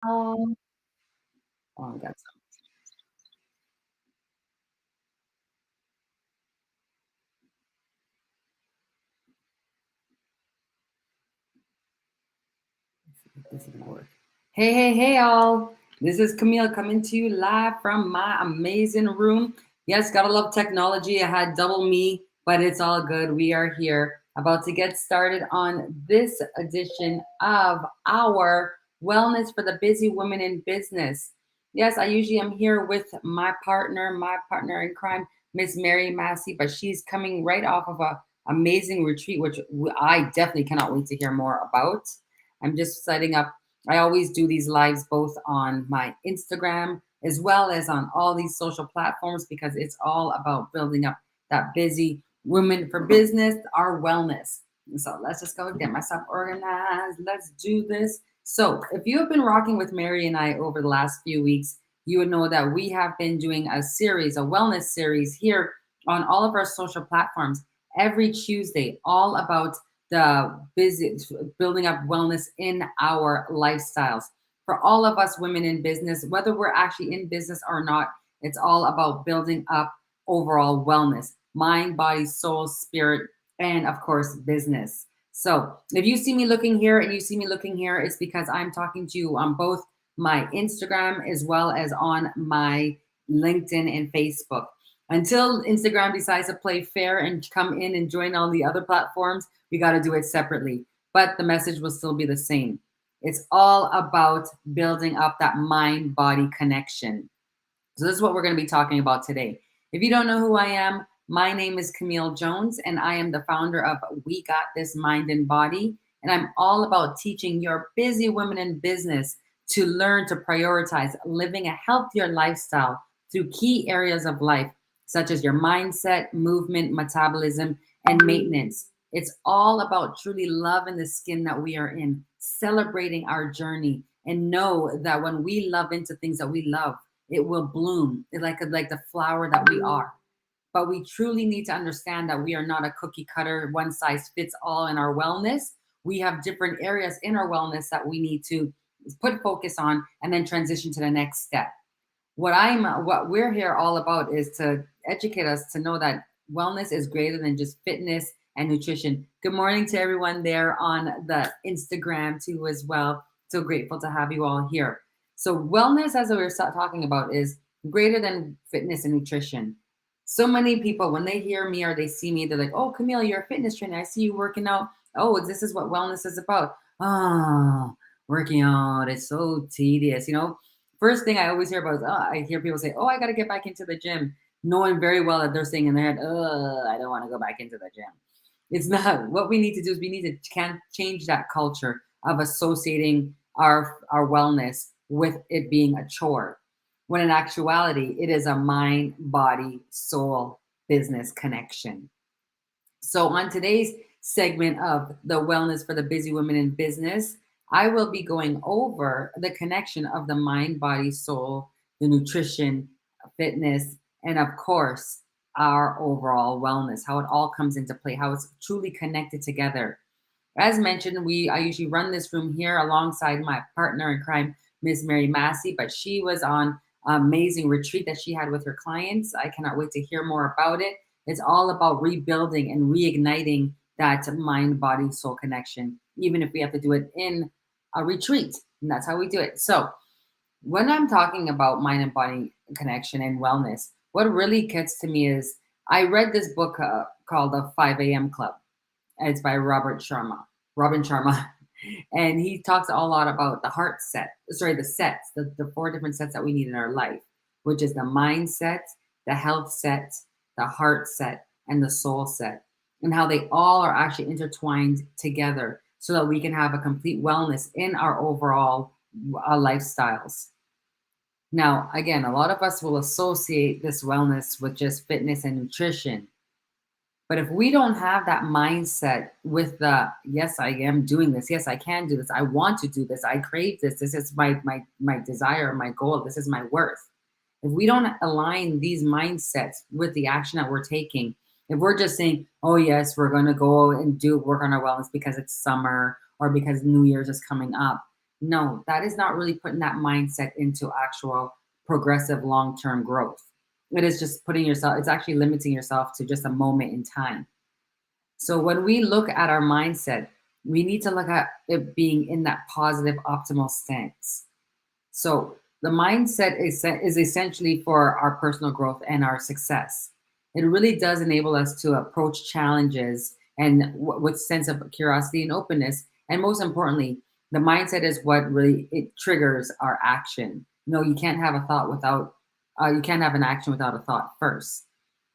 Oh, oh, that's this is gonna work. Hey, hey, hey, all! This is Camille coming to you live from my amazing room. Yes, gotta love technology. I had double me, but it's all good. We are here, about to get started on this edition of our Wellness for the Busy Women in Business. Yes, I usually am here with my partner in crime, Miss Mary Massey, but she's coming right off of a amazing retreat, which I definitely cannot wait to hear more about. I'm just setting up. I always do these lives both on my Instagram as well as on all these social platforms because it's all about building up that busy women for business, our wellness. So let's just go get myself organized. Let's do this. So, if you have been rocking with Mary and I over the last few weeks, you would know that we have been doing a series, a wellness series here on all of our social platforms every Tuesday, all about the busy building up wellness in our lifestyles. For all of us women in business, whether we're actually in business or not, it's all about building up overall wellness, mind, body, soul, spirit, and of course, business. So if you see me looking here and you see me looking here, it's because I'm talking to you on both my Instagram as well as on my LinkedIn and Facebook. Until Instagram decides to play fair and come in and join all the other platforms, we got to do it separately. But the message will still be the same. It's all about building up that mind body connection. So, this is what we're going to be talking about today. If you don't know who I am, my name is Camille Jones, and I am the founder of We Got This Mind and Body. And I'm all about teaching your busy women in business to learn to prioritize living a healthier lifestyle through key areas of life, such as your mindset, movement, metabolism, and maintenance. It's all about truly loving the skin that we are in, celebrating our journey, and know that when we love into things that we love, it will bloom like the flower that we are. But we truly need to understand that we are not a cookie cutter, one size fits all in our wellness. We have different areas in our wellness that we need to put focus on and then transition to the next step. What we're here all about is to educate us to know that wellness is greater than just fitness and nutrition. Good morning to everyone there on the Instagram too as well. So grateful to have you all here. So wellness, as we were talking about, is greater than fitness and nutrition. So many people, when they hear me or they see me, they're like, "Oh, Camille, you're a fitness trainer. I see you working out. Oh, this is what wellness is about." Oh, working out, it's so tedious. First thing I always hear about is, I hear people say, "Oh, I got to get back into the gym," knowing very well that they're saying in their head, I don't want to go back into the gym. It's not. What we need to do is we need to can change that culture of associating our wellness with it being a chore, when in actuality, it is a mind, body, soul, business connection. So, on today's segment of the Wellness for the Busy Women in Business, I will be going over the connection of the mind, body, soul, the nutrition, fitness, and of course, our overall wellness, how it all comes into play, how it's truly connected together. As mentioned, I usually run this room here alongside my partner in crime, Miss Mary Massey, but she was on an amazing retreat that she had with her clients. I cannot wait to hear more about it. It's all about rebuilding and reigniting that mind, body, soul connection, even if we have to do it in a retreat. And that's how we do it. So, when I'm talking about mind and body connection and wellness, what really gets to me is I read this book called The 5 a.m. Club. And it's by Robin Sharma. And he talks a lot about the heart set, sorry, the sets, the four different sets that we need in our life, which is the mindset, the health set, the heart set, and the soul set, and how they all are actually intertwined together so that we can have a complete wellness in our overall lifestyles. Now, again, a lot of us will associate this wellness with just fitness and nutrition. But if we don't have that mindset with the yes, I am doing this, yes, I can do this, I want to do this, I crave this is my desire, my goal, this is my worth. If we don't align these mindsets with the action that we're taking, if we're just saying, oh yes, we're gonna go and do work on our wellness because it's summer or because New Year's is coming up, No, that is not really putting that mindset into actual progressive long term growth. It is just putting yourself, it's actually limiting yourself to just a moment in time. So when we look at our mindset, we need to look at it being in that positive, optimal stance. So the mindset is essentially for our personal growth and our success. It really does enable us to approach challenges and with sense of curiosity and openness. And most importantly, the mindset is what really it triggers our action. You can't have a thought without, you can't have an action without a thought first.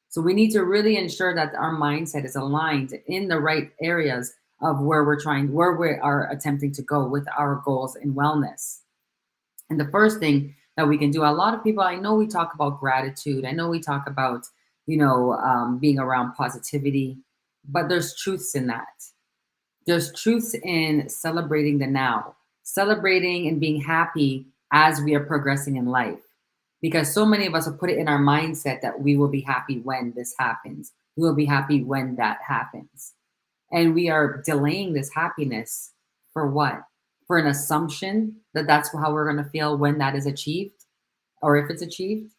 So we need to really ensure that our mindset is aligned in the right areas of where we are attempting to go with our goals in wellness. And the first thing that we can do, a lot of people, I know we talk about gratitude. I know we talk about, being around positivity, but there's truths in that. There's truths in celebrating the now, celebrating and being happy as we are progressing in life. Because so many of us will put it in our mindset that we will be happy when this happens. We will be happy when that happens. And we are delaying this happiness for what? For an assumption that that's how we're going to feel when that is achieved or if it's achieved.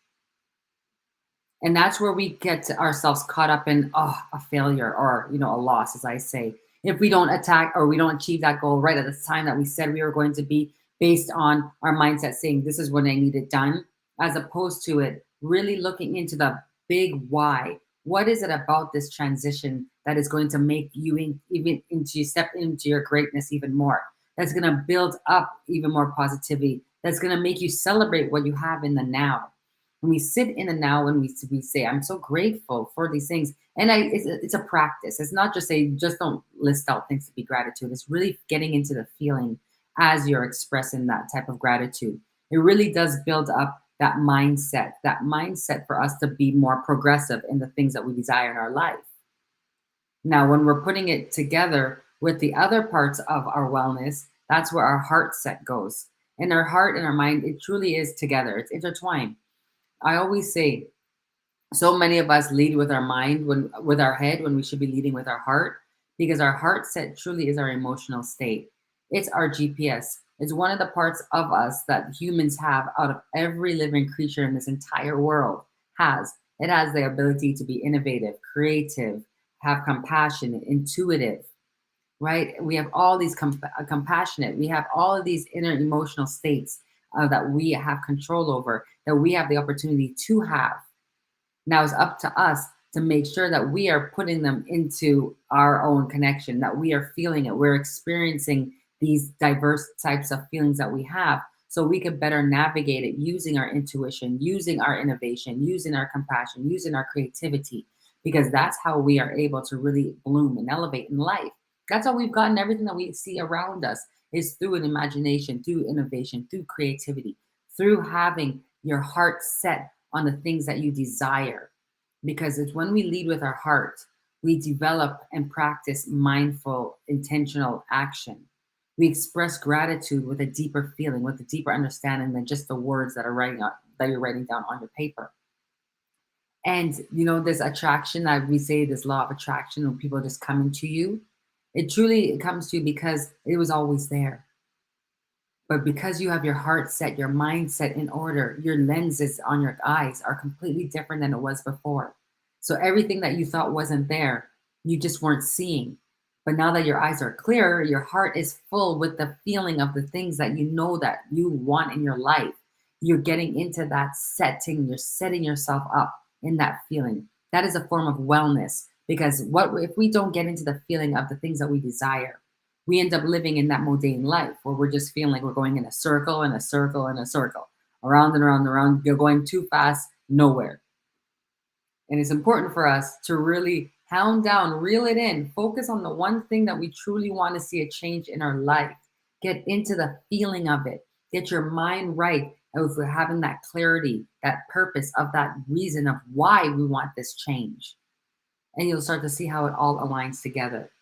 And that's where we get ourselves caught up in a failure or a loss, as I say, if we don't attack or we don't achieve that goal right at the time that we said we were going to be, based on our mindset saying this is when I need it done, as opposed to it really looking into the big why. What is it about this transition that is going to make you even into step into your greatness even more, that's going to build up even more positivity, that's going to make you celebrate what you have in the now. When we sit in the now and we say, I'm so grateful for these things. And it's a practice. It's not just just don't list out things to be gratitude. It's really getting into the feeling as you're expressing that type of gratitude. It really does build up that mindset for us to be more progressive in the things that we desire in our life. Now, when we're putting it together with the other parts of our wellness, that's where our heart set goes. And our heart and our mind, it truly is together. It's intertwined. I always say, so many of us lead with our mind with our head when we should be leading with our heart, because our heart set truly is our emotional state. It's our GPS. It's one of the parts of us that humans have out of every living creature in this entire world has. It has the ability to be innovative, creative, have compassion, intuitive, right? We have all these compassionate, we have all of these inner emotional states that we have control over, that we have the opportunity to have. Now it's up to us to make sure that we are putting them into our own connection, that we are feeling it, we're experiencing these diverse types of feelings that we have, so we can better navigate it using our intuition, using our innovation, using our compassion, using our creativity, because that's how we are able to really bloom and elevate in life. That's how we've gotten everything that we see around us is through an imagination, through innovation, through creativity, through having your heart set on the things that you desire. Because it's when we lead with our heart, we develop and practice mindful, intentional action. We express gratitude with a deeper feeling, with a deeper understanding than just the words that you're writing down on your paper. And this attraction that we say, this law of attraction, when people just coming to you, it truly comes to you because it was always there. But because you have your heart set, your mindset in order, your lenses on your eyes are completely different than it was before. So everything that you thought wasn't there, you just weren't seeing. But now that your eyes are clear, your heart is full with the feeling of the things that you know that you want in your life. You're getting into that setting, you're setting yourself up in that feeling. That is a form of wellness, because what if we don't get into the feeling of the things that we desire? We end up living in that mundane life where we're just feeling like we're going in a circle and a circle and a circle, around and around and around. You're going too fast, nowhere. And it's important for us to really hound down, reel it in, focus on the one thing that we truly want to see a change in our life. Get into the feeling of it. Get your mind right. And if we're having that clarity, that purpose of that reason of why we want this change. And you'll start to see how it all aligns together.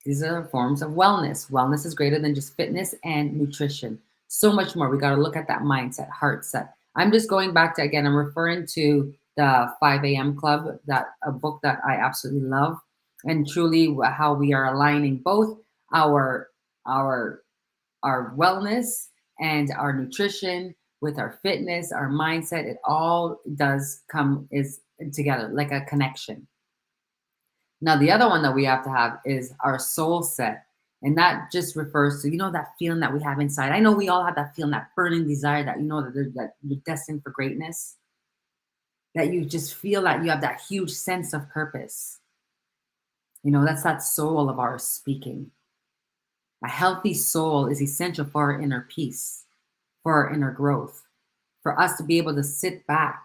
These are forms of wellness. Wellness is greater than just fitness and nutrition. So much more. We got to look at that mindset, heart set. I'm just going back to, again, I'm referring to the 5 a.m. Club, that a book that I absolutely love, and truly how we are aligning both our our wellness and our nutrition, with our fitness, our mindset, it all does come is together like a connection. Now, the other one that we have to have is our soul set. And that just refers to, that feeling that we have inside. I know we all have that feeling, that burning desire that that you're destined for greatness, that you just feel that you have that huge sense of purpose. That's that soul of ours speaking. A healthy soul is essential for our inner peace, for our inner growth, for us to be able to sit back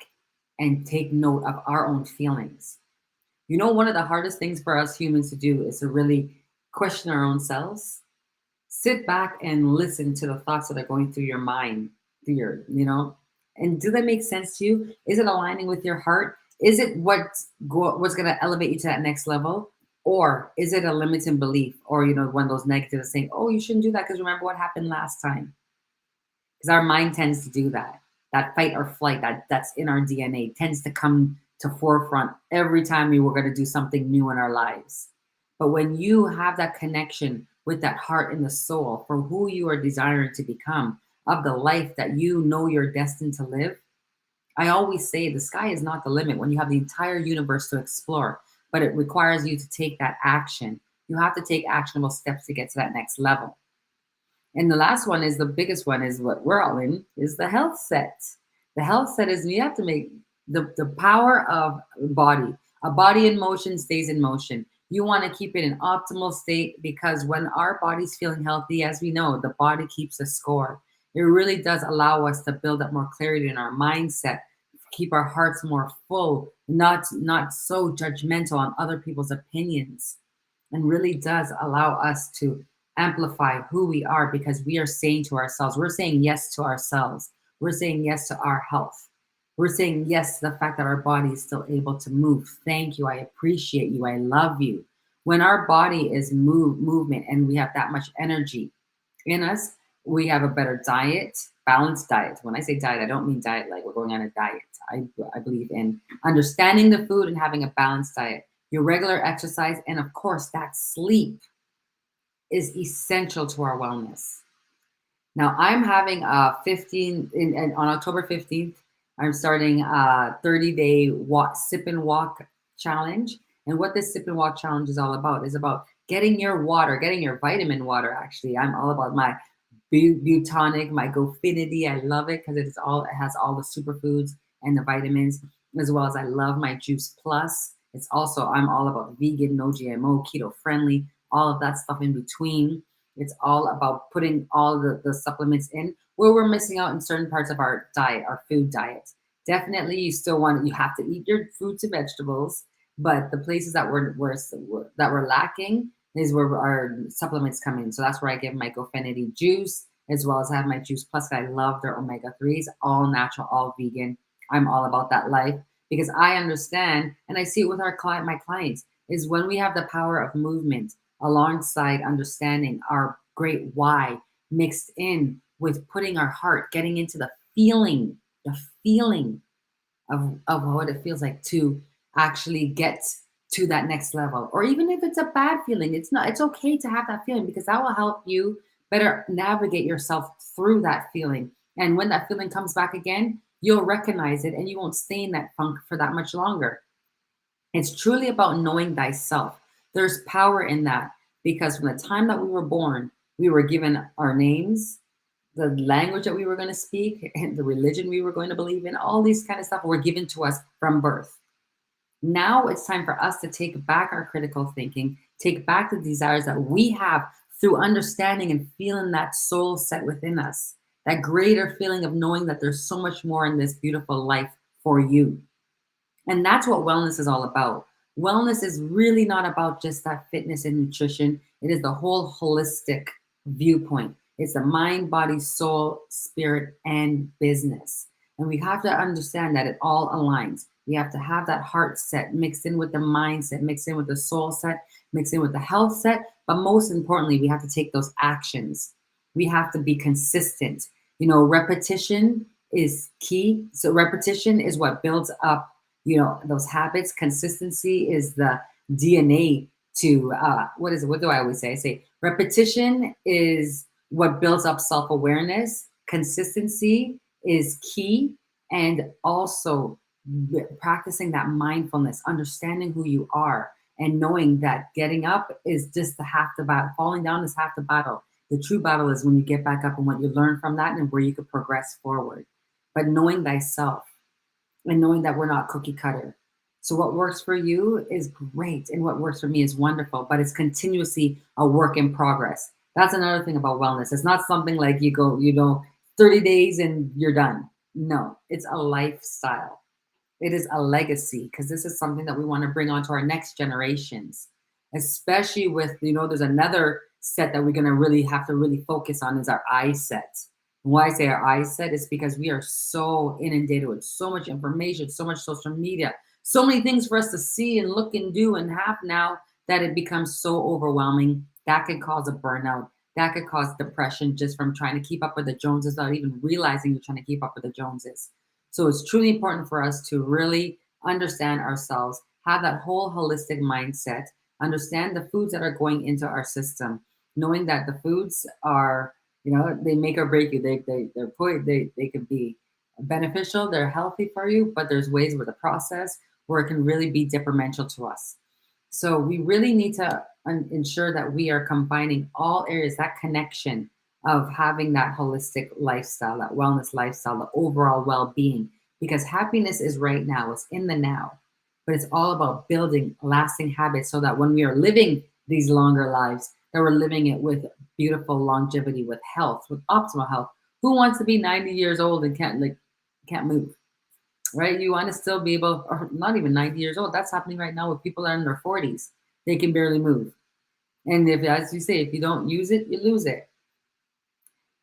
and take note of our own feelings. One of the hardest things for us humans to do is to really question our own selves. Sit back and listen to the thoughts that are going through your mind, and do they make sense to you? Is it aligning with your heart? Is it what's going to elevate you to that next level? Or is it a limiting belief? Or, one of those negatives saying, oh, you shouldn't do that because remember what happened last time? Because our mind tends to do that. That fight or flight that's in our DNA tends to come to forefront every time we were going to do something new in our lives. But when you have that connection with that heart and the soul for who you are desiring to become, of the life that you're destined to live, I always say the sky is not the limit when you have the entire universe to explore, but it requires you to take that action. You have to take actionable steps to get to that next level. And the last one is the biggest one, is what we're all in, is the health set. The health set is you have to make the power of body. A body in motion stays in motion. You want to keep it in optimal state, because when our body's feeling healthy, as we know, the body keeps a score. It really does allow us to build up more clarity in our mindset, keep our hearts more full, not so judgmental on other people's opinions, and really does allow us to amplify who we are, because we are saying to ourselves, we're saying yes to ourselves. We're saying yes to our health. We're saying yes to the fact that our body is still able to move. Thank you. I appreciate you. I love you. When our body is movement and we have that much energy in us, we have a better diet, balanced diet. When I say diet, I don't mean diet like we're going on a diet. I believe in understanding the food and having a balanced diet, your regular exercise, and of course, that sleep is essential to our wellness. Now, I'm having a on October 15th, I'm starting a 30-day sip and walk challenge. And what this sip and walk challenge is all about is about getting your water, getting your vitamin water. Actually, I'm all about my Butonic, my GoFinity. I love it because it has all the superfoods and the vitamins, as well as I love my Juice Plus. I'm all about vegan, no GMO, keto friendly, all of that stuff in between. It's all about putting all the supplements in where we're missing out in certain parts of our diet, our food diet. Definitely, you have to eat your fruits and vegetables, but the places that we're lacking is where our supplements come in. So that's where I give my GoFinity juice, as well as I have my Juice Plus. I love their omega-3s, all natural, all vegan. I'm all about that life because I understand, and I see it with my clients, is when we have the power of movement alongside understanding our great why, mixed in with putting our heart, getting into the feeling of what it feels like to actually get to that next level. Or even if it's a bad feeling, it's okay to have that feeling, because that will help you better navigate yourself through that feeling. And when that feeling comes back again, you'll recognize it and you won't stay in that funk for that much longer. It's truly about knowing thyself. There's power in that, because from the time that we were born, we were given our names, the language that we were going to speak, and the religion we were going to believe in. All these kind of stuff were given to us from birth. Now it's time for us to take back our critical thinking, take back the desires that we have through understanding and feeling that soul set within us, that greater feeling of knowing that there's so much more in this beautiful life for you. And that's what wellness is all about. Wellness is really not about just that fitness and nutrition. It is the whole holistic viewpoint. It's the mind, body, soul, spirit, and business. And we have to understand that it all aligns. We have to have that heart set mixed in with the mindset, mixed in with the soul set, mixed in with the health set. But most importantly, we have to take those actions. We have to be consistent. Repetition is key. So repetition is what builds up, those habits. Consistency is the DNA to, what do I always say? I say repetition is what builds up self-awareness. Consistency is key, and also practicing that mindfulness, understanding who you are, and knowing that getting up is just the half the battle. Falling down is half the battle. The true battle is when you get back up and what you learn from that and where you could progress forward. But knowing thyself and knowing that we're not cookie cutter. So what works for you is great, and what works for me is wonderful, but it's continuously a work in progress. That's another thing about wellness. It's not something like you go, 30 days and you're done. No, it's a lifestyle. It is a legacy, because this is something that we want to bring on to our next generations, especially with, there's another set that we're going to really have to really focus on is our eye set. And why I say our eye set is because we are so inundated with so much information, so much social media, so many things for us to see and look and do and have now, that it becomes so overwhelming. That could cause a burnout. That could cause depression just from trying to keep up with the Joneses, without even realizing you're trying to keep up with the Joneses. So it's truly important for us to really understand ourselves, have that whole holistic mindset, understand the foods that are going into our system, knowing that the foods are, they make or break you. They could be beneficial, they're healthy for you, but there's ways with the process where it can really be detrimental to us. So we really need to ensure that we are combining all areas, that connection of having that holistic lifestyle, that wellness lifestyle, the overall well-being, because happiness is right now, it's in the now, but it's all about building lasting habits so that when we are living these longer lives, that we're living it with beautiful longevity, with health, with optimal health. Who wants to be 90 years old and can't move? Right? You want to still be able, or not even 90 years old. That's happening right now with people that are in their 40s. They can barely move. And if, as you say, if you don't use it, you lose it.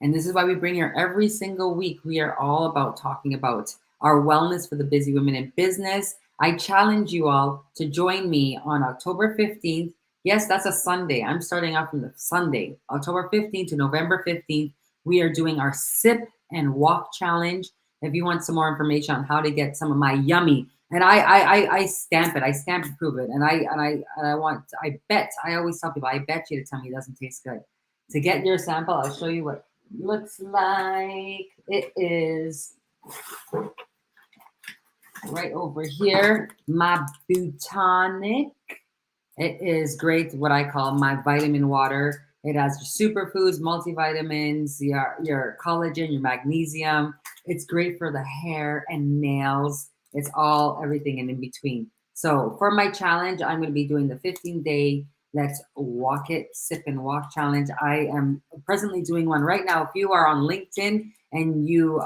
And this is why we bring here every single week. We are all about talking about our wellness for the busy women in business. I challenge you all to join me on October 15th. Yes, that's a Sunday. I'm starting off from the Sunday, October 15th to November 15th. We are doing our sip and walk challenge. If you want some more information on how to get some of my yummy, and I stamp it, I stamp to prove it, and I bet, I always tell people, I bet you to tell me it doesn't taste good. To get your sample, I'll show you what it looks like. It is right over here, my Botanic. It is great, what I call my vitamin water. It has superfoods, multivitamins, your collagen, your magnesium. It's great for the hair and nails. It's all everything and in between. So for my challenge, I'm going to be doing the 15-day Let's Walk It, Sip and Walk challenge. I am presently doing one right now. If you are on LinkedIn and you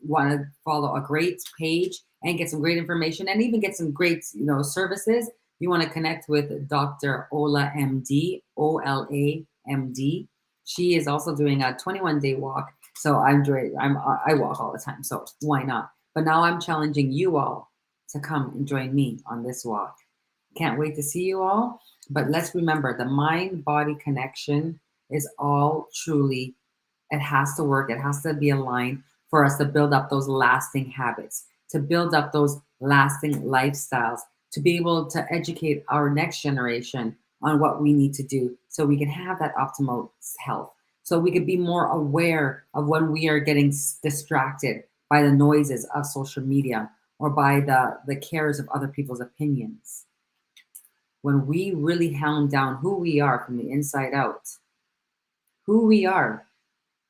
want to follow a great page and get some great information and even get some great services, you want to connect with Dr. Ola MD, OLA MD. She is also doing a 21-day walk. So I walk all the time, so why not? But now I'm challenging you all to come and join me on this walk. Can't wait to see you all. But let's remember, the mind-body connection is all truly, it has to work. It has to be aligned for us to build up those lasting habits, to build up those lasting lifestyles, to be able to educate our next generation on what we need to do so we can have that optimal health. So we can be more aware of when we are getting distracted by the noises of social media or by the cares of other people's opinions. When we really hound down who we are from the inside out, who we are,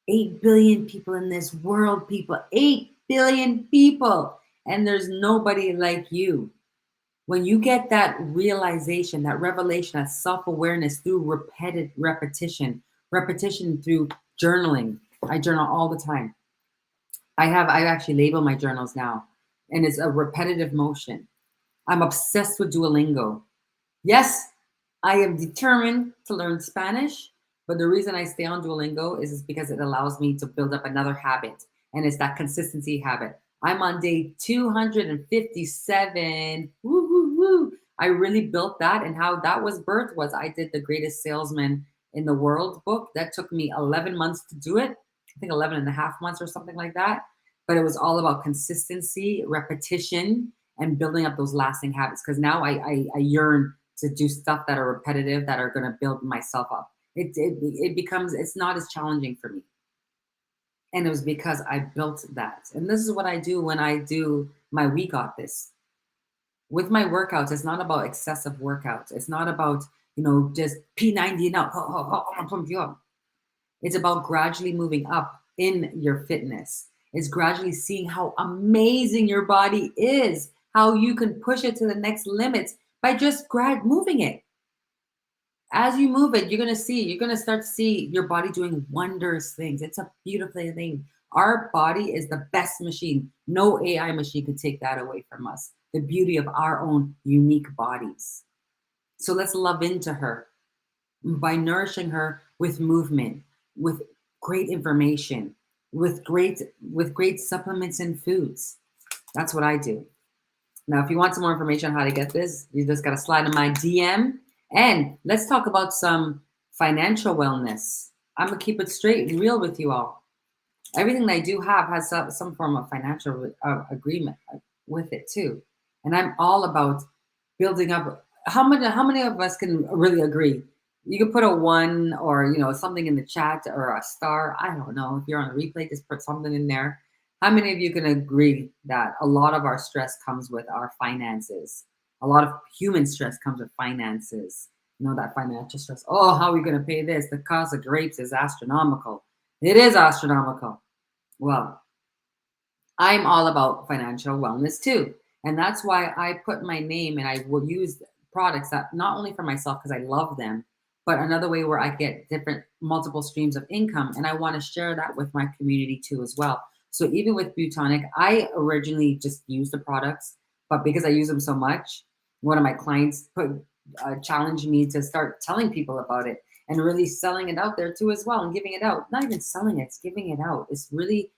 8 billion people in this world, people, 8 billion people, and there's nobody like you. When you get that realization, that revelation, that self-awareness through repetition through journaling. I journal all the time. I actually labeled my journals now, and it's a repetitive motion. I'm obsessed with Duolingo. Yes, I am determined to learn Spanish, but the reason I stay on Duolingo is because it allows me to build up another habit, and it's that consistency habit. I'm on day 257. Woo, woo, woo. I really built that, and how that was birthed was I did the Greatest Salesman in the World book. That took me 11 months to do it. I think 11 and a half months or something like that. But it was all about consistency, repetition, and building up those lasting habits. Because now I yearn to do stuff that are repetitive, that are going to build myself up. It becomes, it's not as challenging for me. And it was because I built that. And this is what I do when I do my We Got This. With my workouts, it's not about excessive workouts. It's not about, just P90 and out. I'm gonna pump you up. It's about gradually moving up in your fitness. It's gradually seeing how amazing your body is, how you can push it to the next limits by just moving it. As you move it, you're gonna start to see your body doing wondrous things. It's a beautiful thing. Our body is the best machine. No AI machine could take that away from us. The beauty of our own unique bodies. So let's love into her by nourishing her with movement, with great information, with great supplements and foods. That's what I do. Now, if you want some more information on how to get this, you just got to slide in my DM. And let's talk about some financial wellness. I'm going to keep it straight and real with you all. Everything that I do have has some form of financial agreement with it too. And I'm all about building up. How many of us can really agree? You can put a one or something in the chat or a star. I don't know. If you're on a replay, just put something in there. How many of you can agree that a lot of our stress comes with our finances? A lot of human stress comes with finances. That financial stress. Oh, how are we going to pay this? The cost of grapes is astronomical. It is astronomical. Well, I'm all about financial wellness too. And that's why I put my name and I will use products that not only for myself because I love them, but another way where I get different multiple streams of income. And I want to share that with my community too as well. So even with Butonic, I originally just used the products, but because I use them so much, one of my clients challenged me to start telling people about it and really selling it out there too as well and giving it out. Not even selling it, it's giving it out. It's really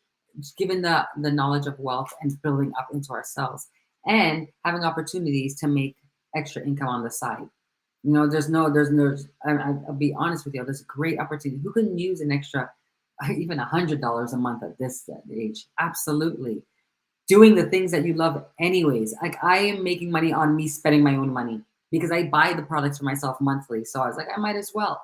given the knowledge of wealth and building up into ourselves and having opportunities to make extra income on the side. I'll be honest with you, there's a great opportunity. Who can use an extra, even $100 a month at this age? Absolutely. Doing the things that you love anyways. Like I am making money on me spending my own money because I buy the products for myself monthly. So I was like, I might as well.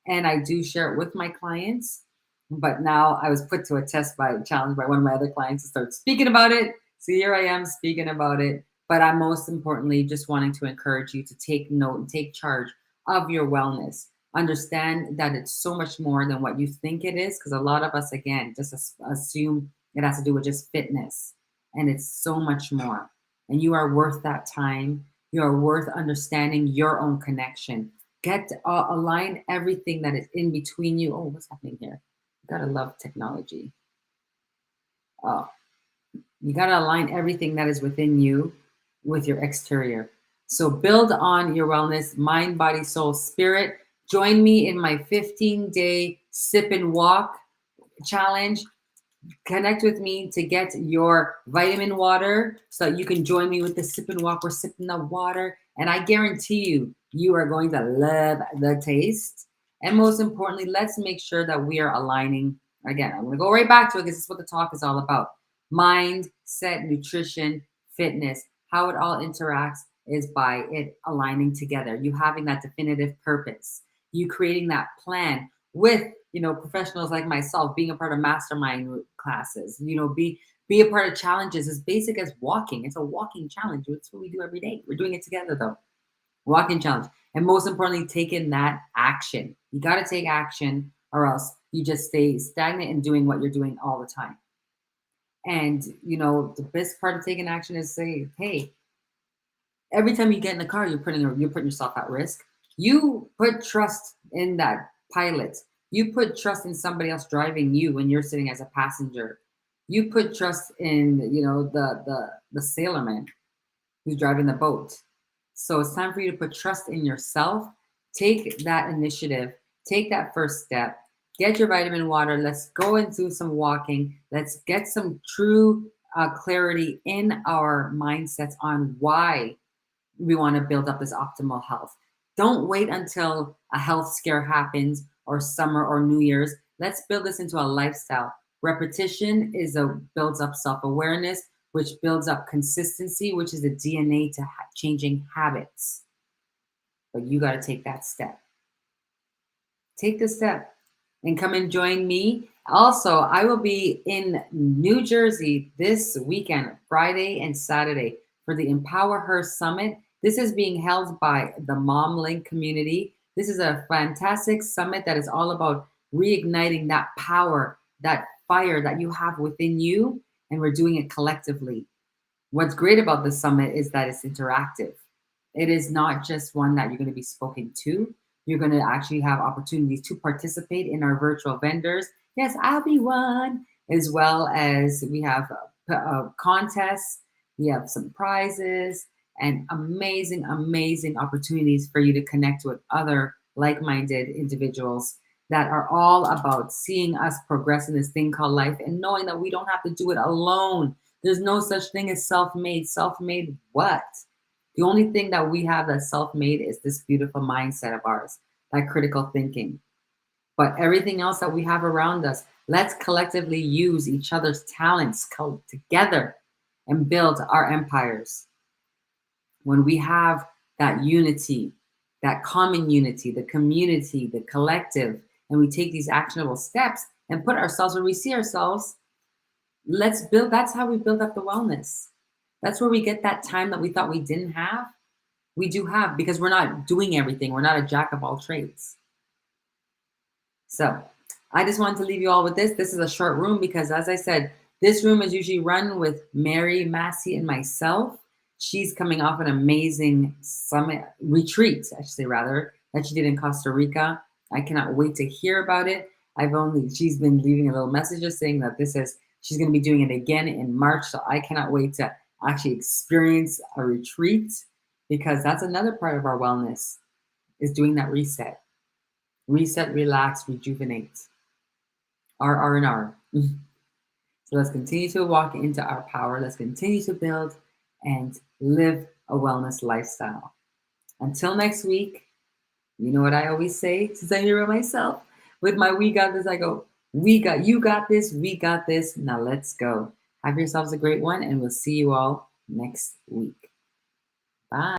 And I do share it with my clients. But now I was put to a challenge by one of my other clients to start speaking about it. So here I am speaking about it. But I'm most importantly just wanting to encourage you to take note and take charge of your wellness. Understand that it's so much more than what you think it is, because a lot of us, again, just assume it has to do with just fitness. And it's so much more. And you are worth that time. You are worth understanding your own connection. Align everything that is in between you. Oh, what's happening here? You gotta love technology. Oh, you gotta align everything that is within you with your exterior. So build on your wellness, mind, body, soul, spirit. Join me in my 15-day sip and walk challenge. Connect with me to get your vitamin water so that you can join me with the sip and walk. We're sipping the water, and I guarantee you are going to love the taste. And most importantly, let's make sure that we are aligning. Again, I'm going to go right back to it because this is what the talk is all about. Mindset, nutrition, fitness, how it all interacts is by it aligning together. You having that definitive purpose, you creating that plan with professionals like myself, being a part of mastermind classes, be a part of challenges as basic as walking. It's a walking challenge. It's what we do every day. We're doing it together though. Walking challenge. And most importantly, taking that action. You got to take action or else you just stay stagnant in doing what you're doing all the time. And the best part of taking action is say, hey, every time you get in the car, you're putting yourself at risk. You put trust in that pilot. You put trust in somebody else driving you when you're sitting as a passenger. You put trust in the sailorman who's driving the boat. So it's time for you to put trust in yourself. Take that initiative. Take that first step. Get your vitamin water. Let's go and do some walking. Let's get some true clarity in our mindsets on why we want to build up this optimal health. Don't wait until a health scare happens or summer or New Year's. Let's build this into a lifestyle. Repetition builds up self-awareness, which builds up consistency, which is the DNA to changing habits. But you got to take that step. take the step and come and join me. Also, I will be in New Jersey this weekend, Friday and Saturday, for the Empower Her Summit. This is being held by the Mom Link community. This is a fantastic summit that is all about reigniting that power, that fire that you have within you, and we're doing it collectively. What's great about the summit is that it's interactive. It is not just one that you're going to be spoken to. You're going to actually have opportunities to participate in our virtual vendors. Yes, I'll be one, as well as we have contests, we have some prizes, and amazing, amazing opportunities for you to connect with other like minded individuals that are all about seeing us progress in this thing called life and knowing that we don't have to do it alone. There's no such thing as self-made. Self-made what? The only thing that we have that's self-made is this beautiful mindset of ours, that critical thinking. But everything else that we have around us, let's collectively use each other's talents together and build our empires. When we have that unity, that common unity, the community, the collective, and we take these actionable steps and put ourselves where we see ourselves, let's build. That's how we build up the wellness. That's where we get that time that we thought we didn't have. We do have, because we're not doing everything. We're not a jack of all trades. So I just wanted to leave you all with this. This is a short room because, as I said, this room is usually run with Mary, Massey, and myself. She's coming off an amazing summit retreat, I should say, rather, that she did in Costa Rica. I cannot wait to hear about it. She's been leaving a little messages saying that she's going to be doing it again in March. So I cannot wait to actually experience a retreat, because that's another part of our wellness, is doing that reset. Reset, relax, rejuvenate. R. So let's continue to walk into our power. Let's continue to build and live a wellness lifestyle. Until next week, you know what I always say, since I hear it myself, with my "we got this," I go, you got this, we got this. Now let's go. Have yourselves a great one, and we'll see you all next week. Bye.